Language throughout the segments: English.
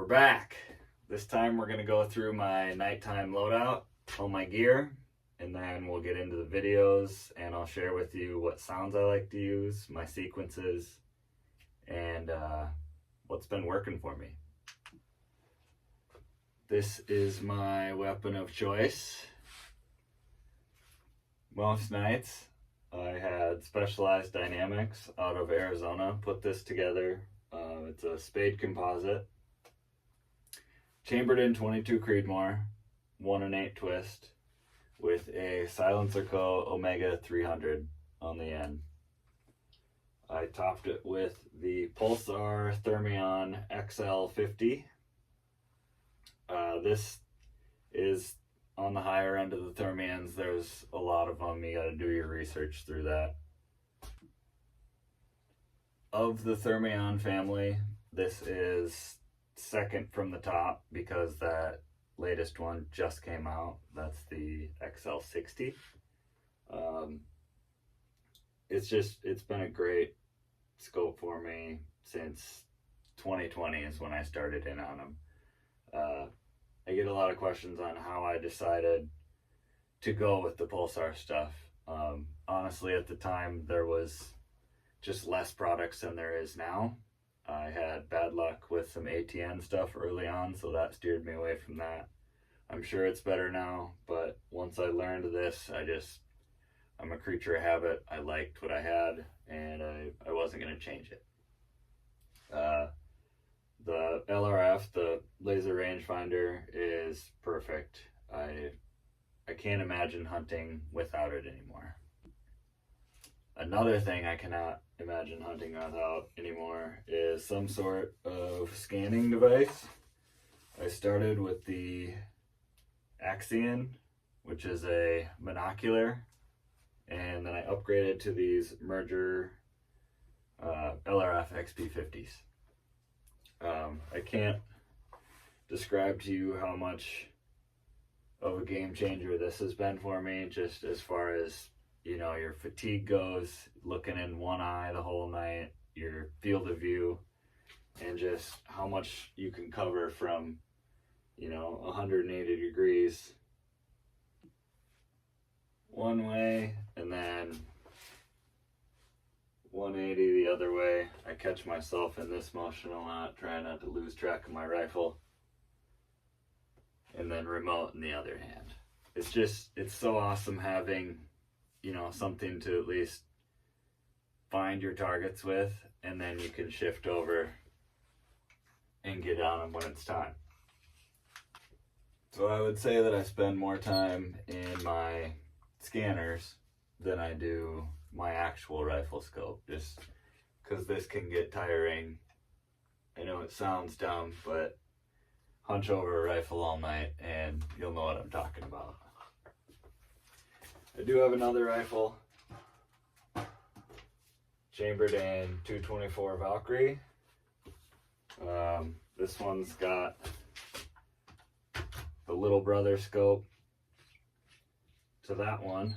We're back. This time we're going to go through my nighttime loadout, all my gear, and then we'll get into the videos and I'll share with you what sounds I like to use, my sequences, and what's been working for me. This is my weapon of choice. Most nights I had Specialized Dynamics out of Arizona put this together. It's a spade composite, chambered in 22 Creedmoor, 1 8 twist, with a Silencer Co. Omega 300 on the end. I topped it with the Pulsar Thermion XL50. This is on the higher end of the Thermions. There's a lot of them. You got to do your research through that. Of the Thermion family, this is second from the top because that latest one just came out. That's the XL60. It's been a great scope for me since 2020 is when I started in on them. I get a lot of questions on how I decided to go with the Pulsar stuff. Honestly, at the time, there was just less products than there is now. I had bad luck with some ATN stuff early on, so that steered me away from that. I'm sure it's better now, but once I learned this, I'm a creature of habit. I liked what I had, and I wasn't going to change it. The LRF, the laser rangefinder, is perfect. I can't imagine hunting without it anymore. Another thing I cannot imagine hunting without anymore is some sort of scanning device. I started with the Axion, which is a monocular, and then I upgraded to these Merger LRF XP50s. I can't describe to you how much of a game changer this has been for me, just as far as, you know, your fatigue goes, looking in one eye the whole night, your field of view, and just how much you can cover from, 180 degrees one way and then 180 the other way. I catch myself in this motion a lot, trying not to lose track of my rifle. And then remote in the other hand. It's so awesome having, something to at least find your targets with, and then you can shift over and get on them when it's time. So I would say that I spend more time in my scanners than I do my actual rifle scope, just because this can get tiring. I know it sounds dumb, but hunch over a rifle all night and you'll know what I'm talking about. I do have another rifle chambered in 224 Valkyrie. This one's got the little brother scope to that one.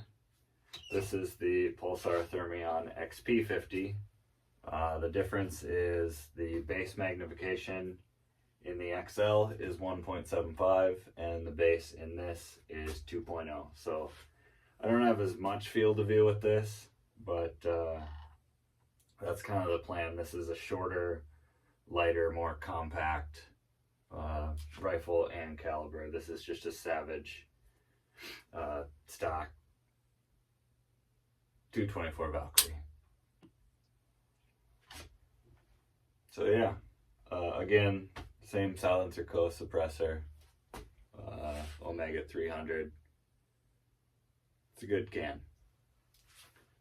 This is the Pulsar Thermion XP50. The difference is the base magnification in the XL is 1.75 and the base in this is 2.0. So I don't have as much field of view with this, but that's kind of the plan. This is a shorter, lighter, more compact rifle and caliber. This is just a Savage stock 224 Valkyrie. So yeah, again, same Silencer Co. suppressor, Omega 300. It's a good can.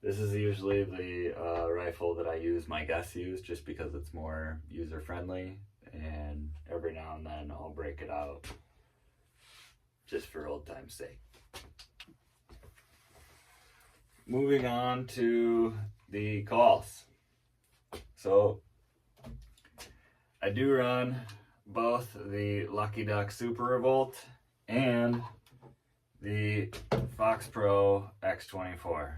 This is usually the rifle that I use, my guests use, just because it's more user friendly, and every now and then I'll break it out just for old time's sake. Moving on to the calls. So I do run both the Lucky Duck Super Revolt and the Fox Pro X24.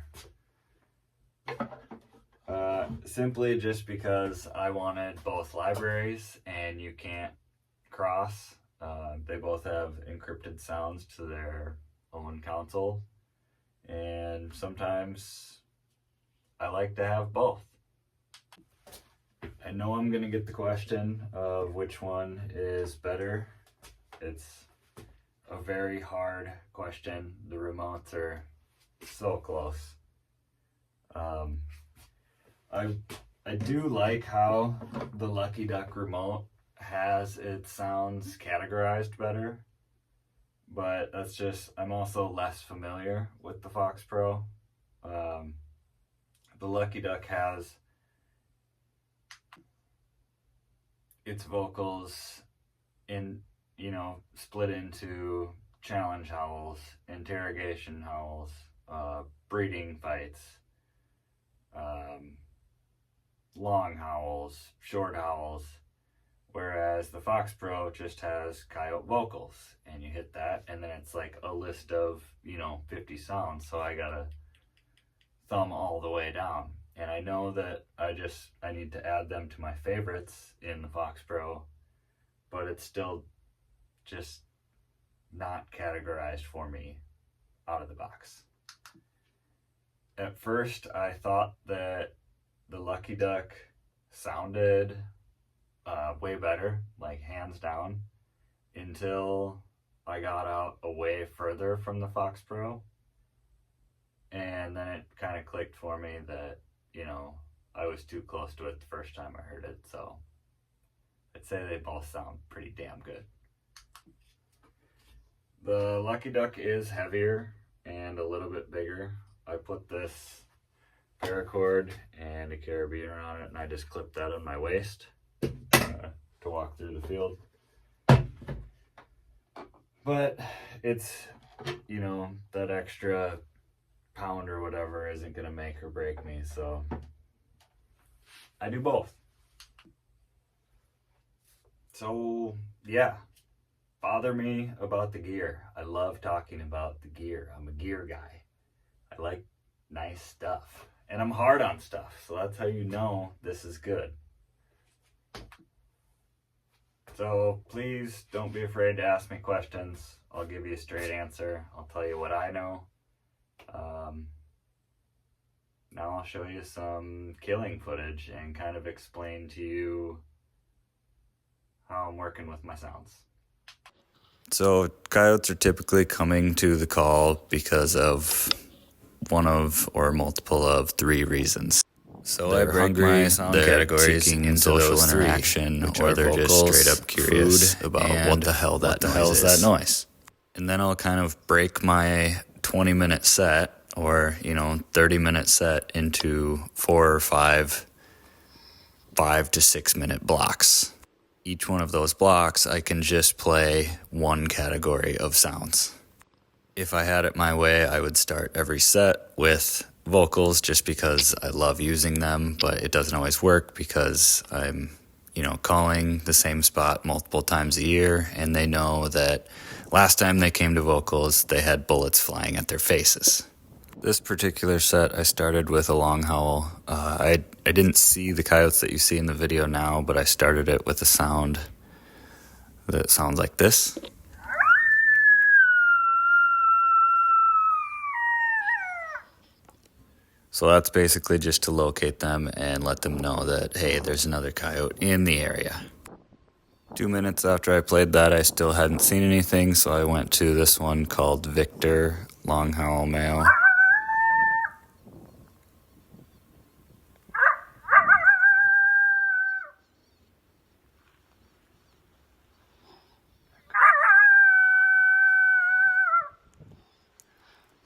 Simply just because I wanted both libraries, and you can't cross. They both have encrypted sounds to their own console, and sometimes I like to have both. I know I'm gonna get the question of which one is better. It's a very hard question. The remotes are so close. I do like how the Lucky Duck remote has its sounds categorized better, but that's just, I'm also less familiar with the Fox Pro. The Lucky Duck has its vocals in, split into challenge howls, interrogation howls, breeding fights, long howls, short howls, whereas the Fox Pro just has coyote vocals, and you hit that and then it's like a list of 50 sounds, so I gotta thumb all the way down. And I know that I need to add them to my favorites in the Fox Pro, but it's still just not categorized for me out of the box. At first I thought that the Lucky Duck sounded way better, like hands down, until I got out away further from the Fox Pro, and then it kind of clicked for me that I was too close to it the first time I heard it. So I'd say they both sound pretty damn good. The Lucky Duck is heavier and a little bit bigger. I put this paracord and a carabiner on it, and I just clipped that on my waist to walk through the field. But it's, that extra pound or whatever isn't gonna make or break me, so I do both. So yeah, bother me about the gear. I love talking about the gear. I'm a gear guy. I like nice stuff, and I'm hard on stuff, so that's how you know this is good. So please don't be afraid to ask me questions. I'll give you a straight answer. I'll tell you what I know. Now I'll show you some killing footage and kind of explain to you how I'm working with my sounds. So coyotes are typically coming to the call because of one of or multiple of three reasons. So I break my sound categories into social interaction, or they're just straight up curious about what the hell that noise. And then I'll kind of break my 20-minute set or 30-minute set into 4 or 5 to 6 minute blocks. Each one of those blocks I can just play one category of sounds. If I had it my way, I would start every set with vocals just because I love using them, but it doesn't always work because I'm calling the same spot multiple times a year, and they know that last time they came to vocals they had bullets flying at their faces. This particular set I started with a long howl. I didn't see the coyotes that you see in the video now, but I started it with a sound that sounds like this. So that's basically just to locate them and let them know that, hey, there's another coyote in the area. 2 minutes after I played that, I still hadn't seen anything, so I went to this one called Victor, long howl male.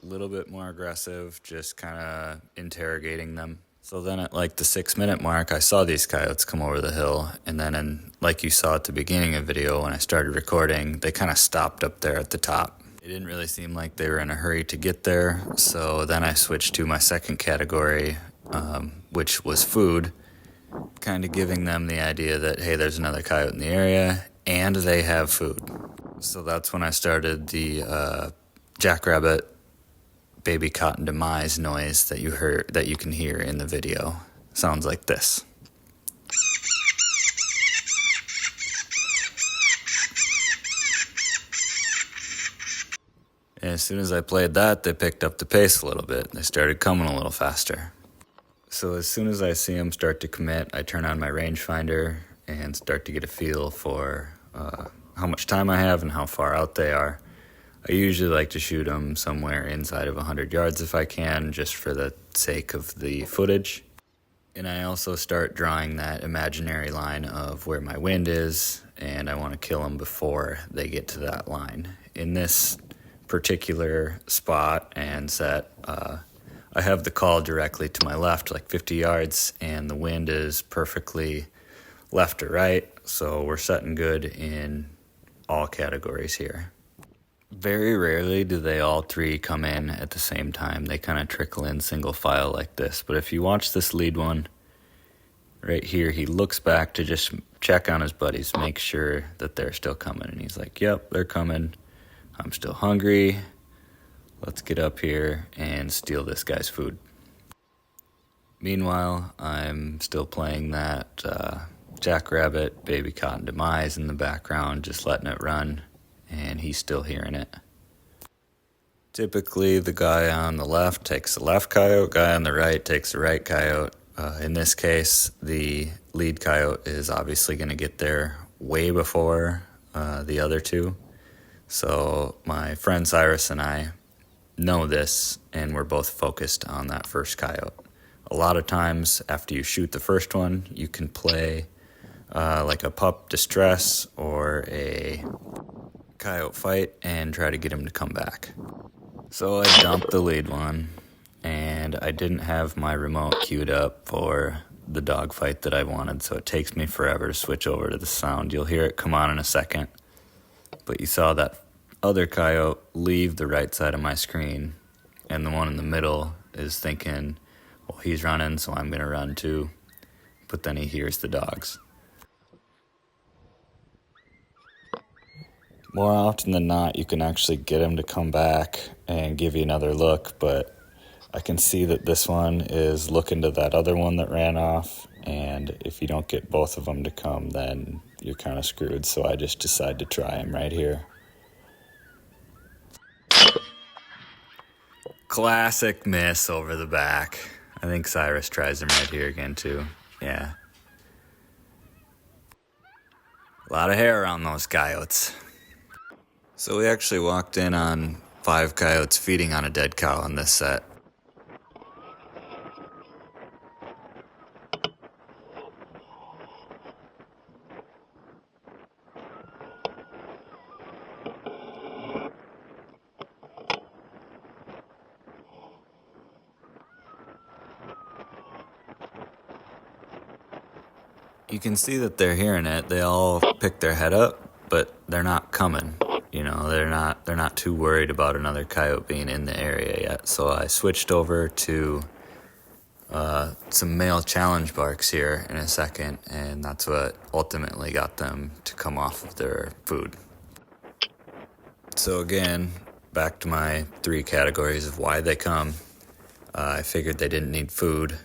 A little bit more aggressive, just kind of interrogating them. So then at like the 6-minute mark, I saw these coyotes come over the hill, and then like you saw at the beginning of the video when I started recording, they kind of stopped up there at the top. It didn't really seem like they were in a hurry to get there, so then I switched to my second category, which was food, kind of giving them the idea that, hey, there's another coyote in the area, and they have food. So that's when I started the jackrabbit baby cotton demise noise that you can hear in the video. Sounds like this. And as soon as I played that, they picked up the pace a little bit. They started coming a little faster. So as soon as I see them start to commit, I turn on my rangefinder and start to get a feel for how much time I have and how far out they are. I usually like to shoot them somewhere inside of 100 yards if I can, just for the sake of the footage. And I also start drawing that imaginary line of where my wind is, and I want to kill them before they get to that line. In this particular spot and set, I have the call directly to my left, like 50 yards, and the wind is perfectly left or right, so we're setting good in all categories here. Very rarely do they all three come in at the same time. They kind of trickle in single file like this, but if you watch this lead one, right here, he looks back to just check on his buddies, make sure that they're still coming, and he's like, yep, they're coming. I'm still hungry. Let's get up here and steal this guy's food. Meanwhile, I'm still playing that Jackrabbit Baby Cotton Demise in the background, just letting it run, and he's still hearing it. Typically, the guy on the left takes the left coyote, guy on the right takes the right coyote. In this case, the lead coyote is obviously going to get there way before the other two. So my friend Cyrus and I know this, and we're both focused on that first coyote. A lot of times after you shoot the first one, you can play like a pup distress or a coyote fight and try to get him to come back. So I dumped the lead one, and I didn't have my remote queued up for the dog fight that I wanted, so it takes me forever to switch over to the sound. You'll hear it come on in a second, but you saw that other coyote leave the right side of my screen, and the one in the middle is thinking, well, he's running, so I'm gonna run too. But then he hears the dogs. More often than not, you can actually get him to come back and give you another look, but I can see that this one is looking to that other one that ran off, and if you don't get both of them to come, then you're kind of screwed, so I just decide to try him right here. Classic miss over the back. I think Cyrus tries him right here again too. Yeah. A lot of hair on those coyotes. So we actually walked in on 5 coyotes feeding on a dead cow on this set. You can see that they're hearing it. They all pick their head up, but they're not coming. You know, they're not too worried about another coyote being in the area yet. So I switched over to some male challenge barks here in a second, and that's what ultimately got them to come off of their food. So again, back to my 3 categories of why they come. I figured they didn't need food,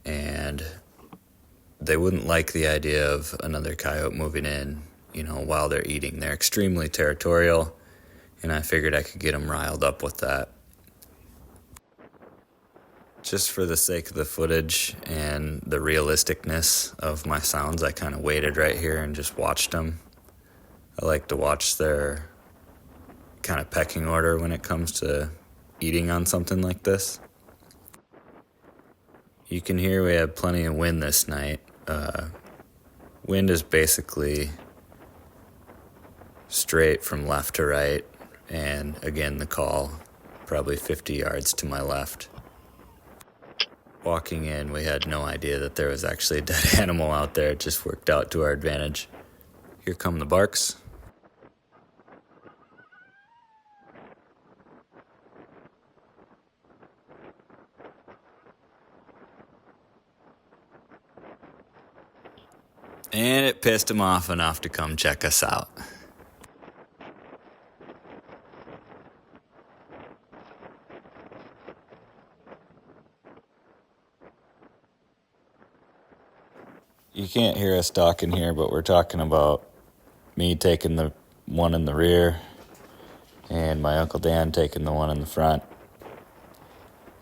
and they wouldn't like the idea of another coyote moving in, you know, while they're eating. They're extremely territorial, and I figured I could get them riled up with that. Just for the sake of the footage and the realisticness of my sounds, I kind of waited right here and just watched them. I like to watch their kind of pecking order when it comes to eating on something like this. You can hear we had plenty of wind this night. Wind is basically straight from left to right, and again the call probably 50 yards to my left. Walking in, we had no idea that there was actually a dead animal out there. It just worked out to our advantage. Here come the barks. And it pissed him off enough to come check us out. You can't hear us talking here, but we're talking about me taking the one in the rear and my Uncle Dan taking the one in the front.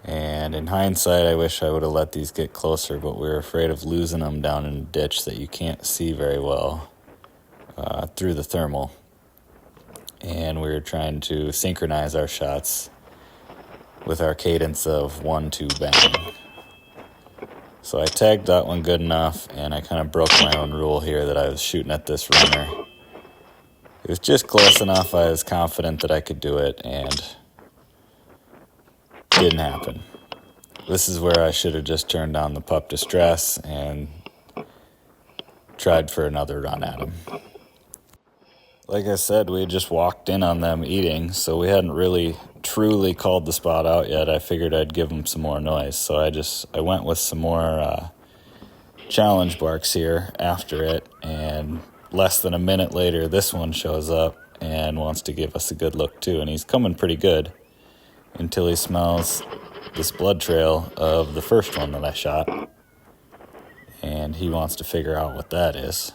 And in hindsight, I wish I would have let these get closer, but we were afraid of losing them down in a ditch that you can't see very well through the thermal. And we were trying to synchronize our shots with our cadence of 1-2 bang. So I tagged that one good enough, and I kind of broke my own rule here that I was shooting at this runner. It was just close enough. I was confident that I could do it, and didn't happen. This is where I should have just turned on the pup distress and tried for another run at him. Like I said, we had just walked in on them eating, so we hadn't really truly called the spot out yet. I figured I'd give them some more noise, so I went with some more challenge barks here after it, and less than a minute later, this one shows up and wants to give us a good look too, and he's coming pretty good until he smells this blood trail of the first one that I shot, and he wants to figure out what that is.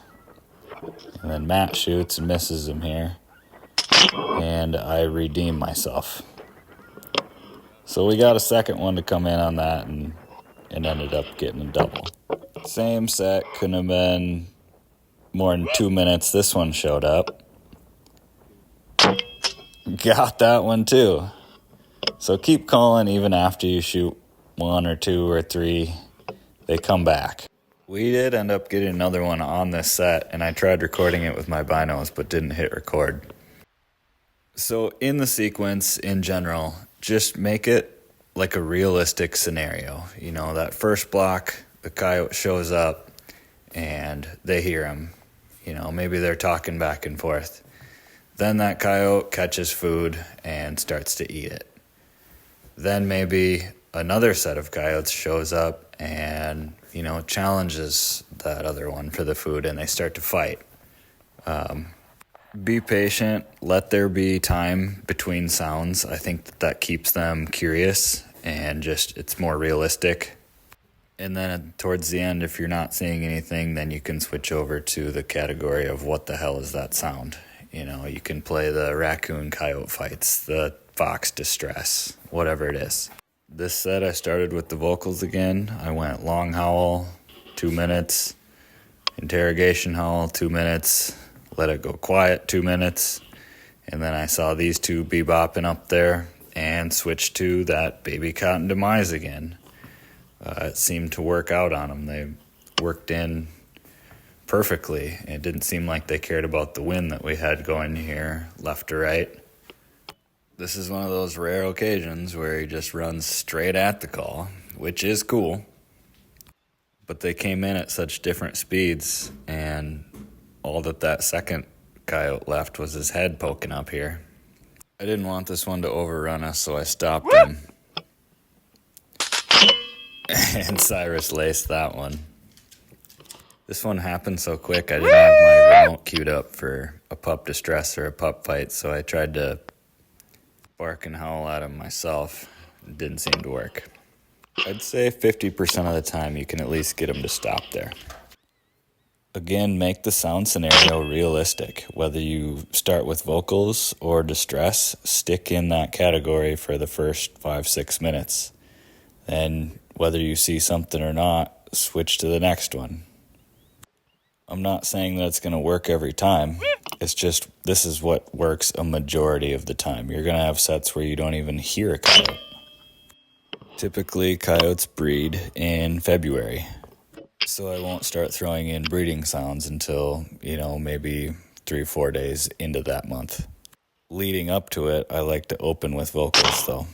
And then Matt shoots and misses him here, and I redeem myself. So we got a second one to come in on that, and ended up getting a double. Same set, couldn't have been more than 2 minutes. This one showed up. Got that one too. So keep calling even after you shoot 1 or 2 or 3. They come back. We did end up getting another one on this set, and I tried recording it with my binos, but didn't hit record. So in the sequence, in general, just make it like a realistic scenario. You know, that first block, the coyote shows up, and they hear him. You know, maybe they're talking back and forth. Then that coyote catches food and starts to eat it. Then maybe another set of coyotes shows up and, you know, challenges that other one for the food, and they start to fight. Be patient. Let there be time between sounds. I think that keeps them curious, and just it's more realistic. And then towards the end, if you're not seeing anything, then you can switch over to the category of what the hell is that sound. You know, you can play the raccoon coyote fights, the fox distress, whatever it is. This set, I started with the vocals again. I went long howl, 2 minutes, interrogation howl, 2 minutes, let it go quiet, 2 minutes, and then I saw these two bebopping up there and switched to that baby cotton demise again. It seemed to work out on them. They worked in perfectly. It didn't seem like they cared about the wind that we had going here, left to right. This is one of those rare occasions where he just runs straight at the call, which is cool. But they came in at such different speeds, and all that second coyote left was his head poking up here. I didn't want this one to overrun us, so I stopped him. And Cyrus laced that one. This one happened so quick, I didn't have my remote queued up for a pup distress or a pup fight, so I tried to bark and howl at him myself. It didn't seem to work. I'd say 50% of the time you can at least get him to stop there. Again, make the sound scenario realistic. Whether you start with vocals or distress, stick in that category for the first 5-6 minutes. Then, whether you see something or not, switch to the next one. I'm not saying that it's going to work every time. It's just, this is what works a majority of the time. You're going to have sets where you don't even hear a coyote. Typically, coyotes breed in February. So I won't start throwing in breeding sounds until, maybe 3-4 days into that month. Leading up to it, I like to open with vocals, though.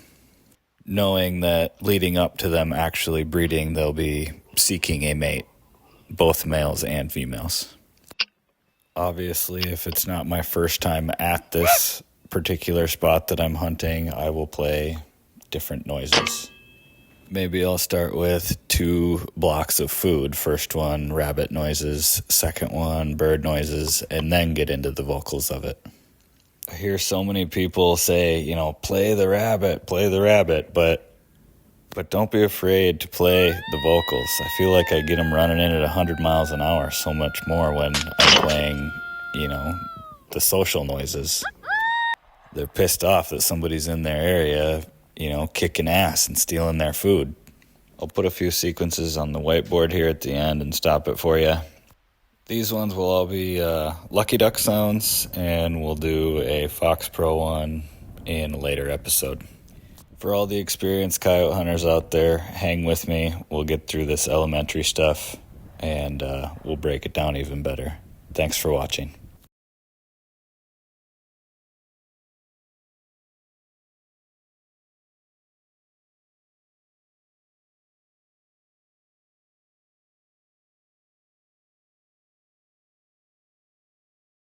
Knowing that leading up to them actually breeding, they'll be seeking a mate. Both males and females. Obviously, if it's not my first time at this particular spot that I'm hunting, I will play different noises. Maybe I'll start with 2 blocks of food. First one, rabbit noises. Second one, bird noises. And then get into the vocals of it. I hear so many people say, play the rabbit, but don't be afraid to play the vocals. I feel like I get them running in at 100 miles an hour so much more when I'm playing, the social noises. They're pissed off that somebody's in their area, kicking ass and stealing their food. I'll put a few sequences on the whiteboard here at the end and stop it for you. These ones will all be Lucky Duck sounds, and we'll do a Fox Pro one in a later episode. For all the experienced coyote hunters out there, hang with me. We'll get through this elementary stuff, and we'll break it down even better. Thanks for watching.